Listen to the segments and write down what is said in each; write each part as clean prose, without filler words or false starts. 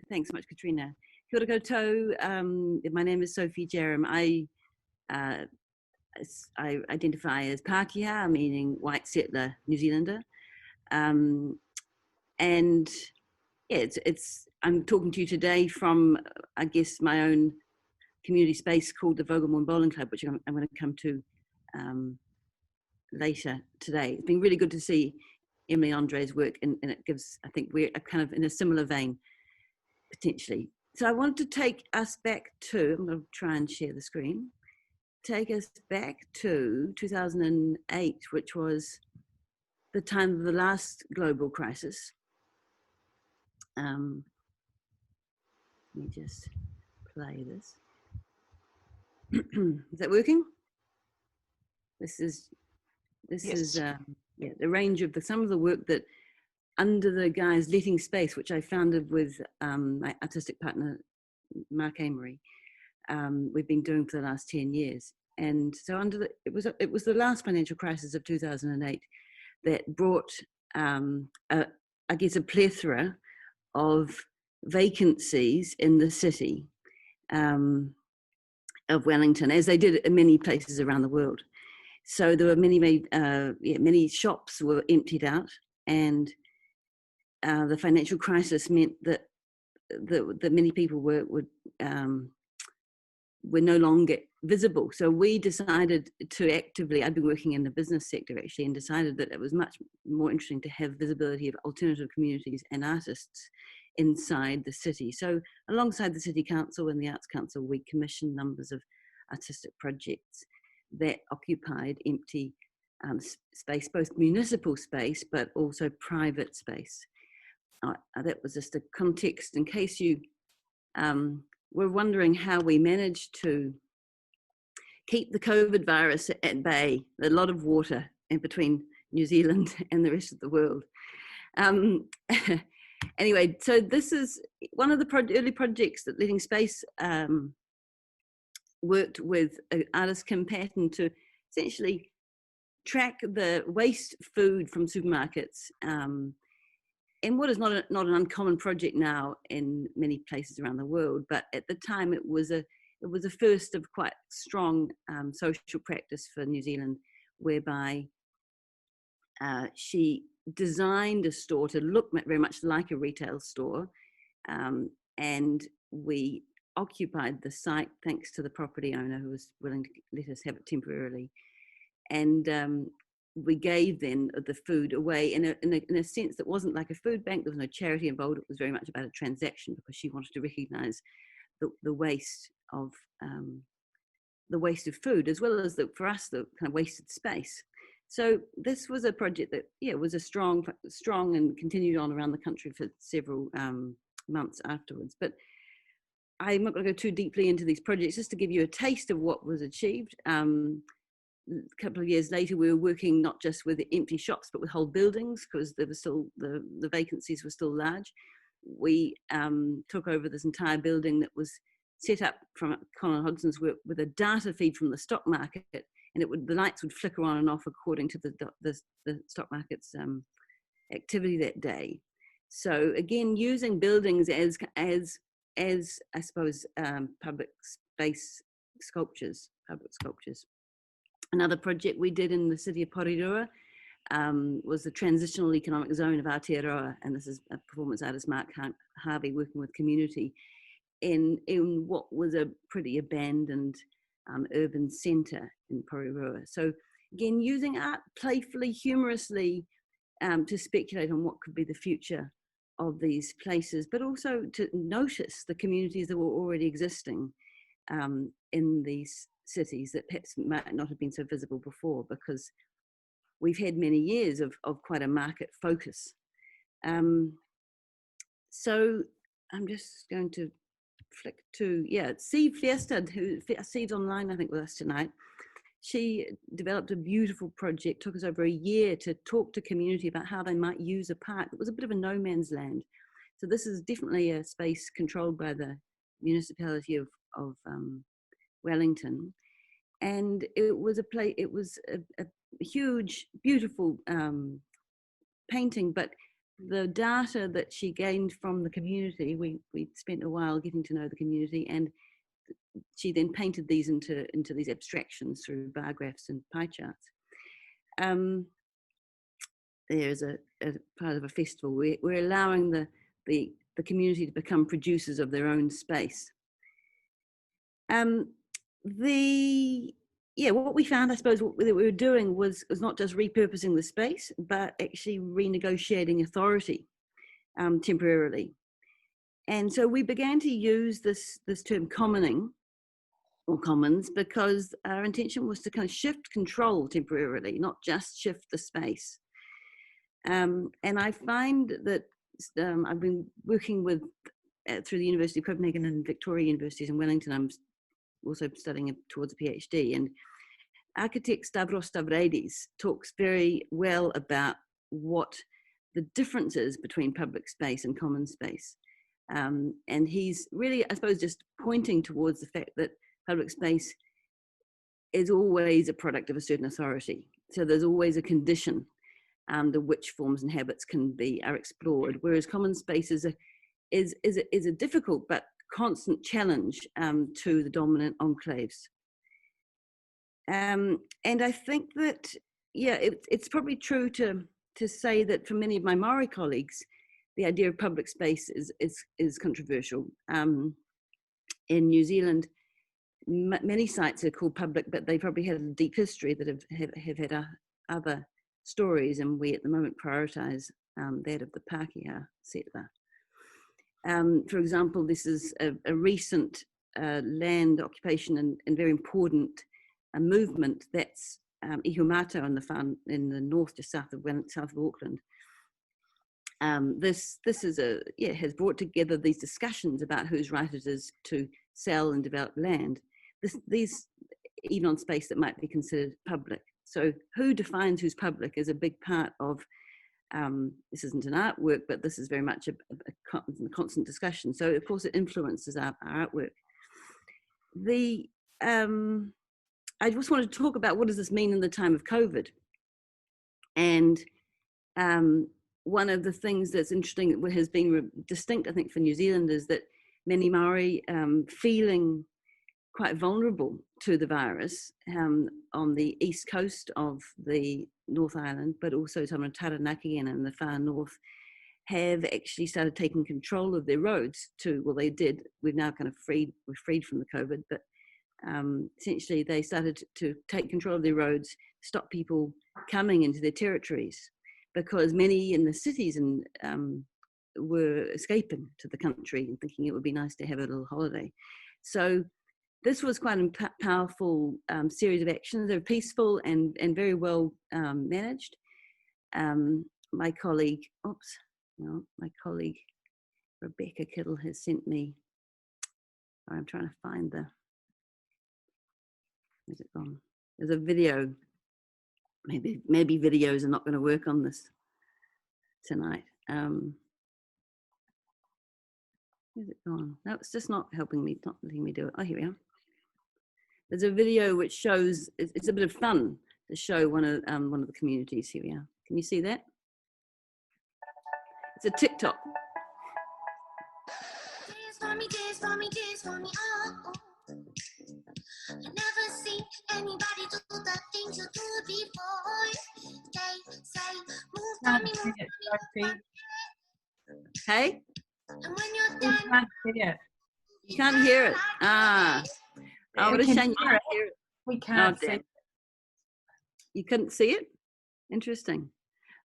Thanks so much, Katrina. Kia ora koutou. My name is Sophie Jerram. Uh, I identify as Pākehā, meaning white settler New Zealander. And yeah, I'm talking to you today from, I guess, my own community space called the Vogelmoon Bowling Club, which I'm going to come to later today. It's been really good to see Emily Andre's work, and it gives, I think we're kind of in a similar vein, potentially. So I want to take us back to, I'm going to try and share the screen, take us back to 2008, which was the time of the last global crisis. Let me just play this. Is that working? This is yeah, the range of some of the work that, under the guise Letting Space, which I founded with my artistic partner Mark Amory, we've been doing for the last 10 years. And so it was the last financial crisis of 2008 that brought I guess a plethora of vacancies in the city of Wellington, as they did in many places around the world. So there were many shops were emptied out, and the financial crisis meant that many people were no longer visible. So we decided to actively, I've been working in the business sector actually, and decided that it was much more interesting to have visibility of alternative communities and artists inside the city. So alongside the City Council and the Arts Council, we commissioned numbers of artistic projects that occupied empty space, both municipal space, but also private space. That was just a context in case you were wondering how we managed to keep the COVID virus at bay. A lot of water in between New Zealand and the rest of the world. Anyway, so this is one of the early projects that Letting Space worked with artist Kim Patton to essentially track the waste food from supermarkets, and what is not an uncommon project now in many places around the world. But at the time, it was a first of quite strong social practice for New Zealand, whereby she designed a store to look very much like a retail store, and we occupied the site thanks to the property owner who was willing to let us have it temporarily, and we gave then the food away in a sense that wasn't like a food bank. There was no charity involved. It was very much about a transaction, because she wanted to recognise the waste of food, as well as for us the kind of wasted space. So this was a project that was a strong and continued on around the country for several months afterwards. But I'm not going to go too deeply into these projects, just to give you a taste of what was achieved. A couple of years later, we were working not just with empty shops, but with whole buildings, because there was still the vacancies were still large. We took over this entire building that was set up from Colin Hodgson's work with a data feed from the stock market, and the lights would flicker on and off according to the stock market's activity that day. So again, using buildings as I suppose public sculptures. Another project we did in the city of Porirua was the transitional economic zone of Aotearoa, and this is a performance artist, Mark Harvey, working with community in what was a pretty abandoned urban centre in Porirua. So again, using art playfully, humorously, to speculate on what could be the future of these places, but also to notice the communities that were already existing in these cities that perhaps might not have been so visible before, because we've had many years of quite a market focus. So I'm just going to flick to, Steve Fierstad, Steve's online, I think, with us tonight. She developed a beautiful project, took us over a year to talk to community about how they might use a park. It was a bit of a no man's land. So this is definitely a space controlled by the municipality of Wellington. And it was a huge, beautiful painting, but the data that she gained from the community, we spent a while getting to know the community, and she then painted these into these abstractions through bar graphs and pie charts. There's a part of a festival. We're allowing the community to become producers of their own space. What we found, I suppose, what we were doing was not just repurposing the space, but actually renegotiating authority temporarily. And so we began to use this term commoning or commons, because our intention was to kind of shift control temporarily, not just shift the space. And I find that I've been working with through the University of Copenhagen and Victoria Universities in Wellington. I'm also studying towards a PhD, and architect Stavros Stavridis talks very well about what the difference is between public space and common space. And he's really, I suppose, just pointing towards the fact that public space is always a product of a certain authority. So there's always a condition under which forms and habits are explored, whereas common space is a difficult but constant challenge to the dominant enclaves. And I think that, it's probably true to say that for many of my Maori colleagues, the idea of public space is controversial. In New Zealand, many sites are called public, but they probably had a deep history that have had other stories, and we at the moment prioritise that of the Pākehā settler. For example, this is a recent land occupation and very important movement that's Ihumātao in the north, just south of Auckland. This is has brought together these discussions about whose right it is to sell and develop land. These even on space that might be considered public. So who defines who's public is a big part of, this isn't an artwork, but this is very much a constant discussion. So of course it influences our artwork. I just wanted to talk about what does this mean in the time of COVID. And one of the things that's interesting that has been distinct, I think, for New Zealand is that many Maori feeling quite vulnerable to the virus on the east coast of the North Island, but also some of Taranaki and in the far north, have actually started taking control of their roads they did. We've now kind of we're freed from the COVID, but essentially they started to take control of their roads, stop people coming into their territories, because many in the cities were escaping to the country and thinking it would be nice to have a little holiday. So this was quite a powerful series of actions. They're peaceful and very well managed. My colleague Rebecca Kittle has sent me, I'm trying to find where's it gone? There's a video. Maybe videos are not going to work on this tonight. Where's it gone? No, it's just not helping me, not letting me do it. Oh, here we are. There's a video which shows, it's a bit of fun to show one of the communities. Here we are. Can you see that? It's a TikTok. Dance for me, oh. I've never seen anybody do the things you do before. They say, move for me, Hey? And when you're done, you can't hear it. You can't hear it. Oh, what a shame you can't hear it. We can't see it. You couldn't see it? Interesting.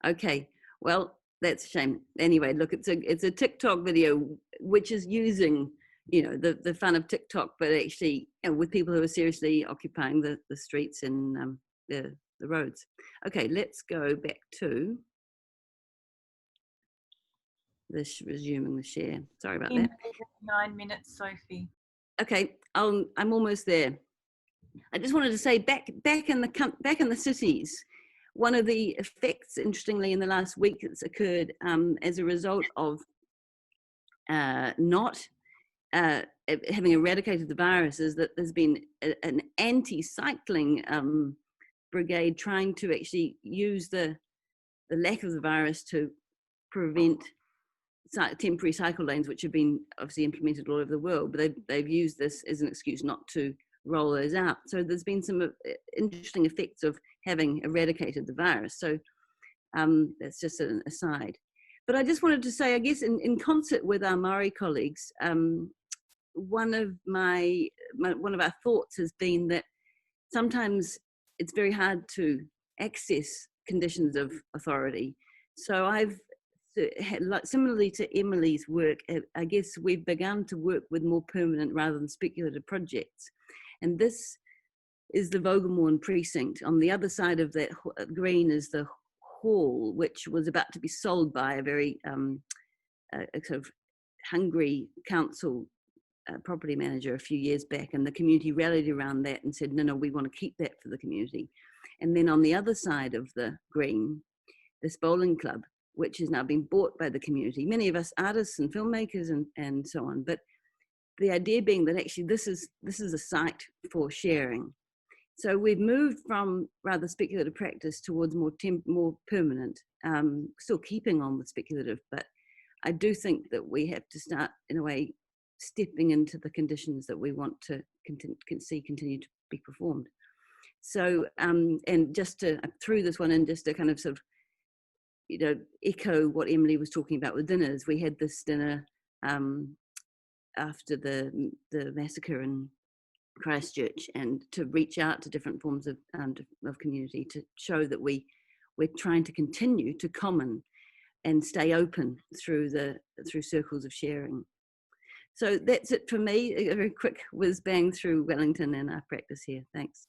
Okay, well, that's a shame. Anyway, look, it's a TikTok video which is using, the fun of TikTok, but actually with people who are seriously occupying the streets and the roads. Okay, let's go back to this, resuming the share. Sorry about that. 9 minutes, Sophie. Okay, I'm almost there. I just wanted to say, back in the cities, one of the effects, interestingly, in the last week that's occurred as a result of not having eradicated the virus is that there's been an anti-cycling brigade trying to actually use the lack of the virus to prevent temporary cycle lanes, which have been obviously implemented all over the world, but they've used this as an excuse not to roll those out. So there's been some interesting effects of having eradicated the virus. So that's just an aside. But I just wanted to say, I guess in concert with our Maori colleagues, one of our thoughts has been that sometimes it's very hard to access conditions of authority. So I've, similarly to Emily's work, I guess we've begun to work with more permanent rather than speculative projects. And this is the Vogelmorn precinct. On the other side of that green is the hall, which was about to be sold by a very a sort of hungry council property manager a few years back, and the community rallied around that and said, no, we want to keep that for the community. And then on the other side of the green, this bowling club, which has now been bought by the community, many of us artists and filmmakers and so on. But the idea being that actually this is a site for sharing. So we've moved from rather speculative practice towards more permanent, still keeping on with speculative, but I do think that we have to start, in a way, stepping into the conditions that we want to see continue to be performed. So, and just to, I threw this one in just to kind of sort of, echo what Emily was talking about with dinners. We had this dinner after the massacre in Christchurch, and to reach out to different forms of community to show that we're trying to continue to common and stay open through circles of sharing. So that's it for me. A very quick whiz bang through Wellington and our practice here. Thanks.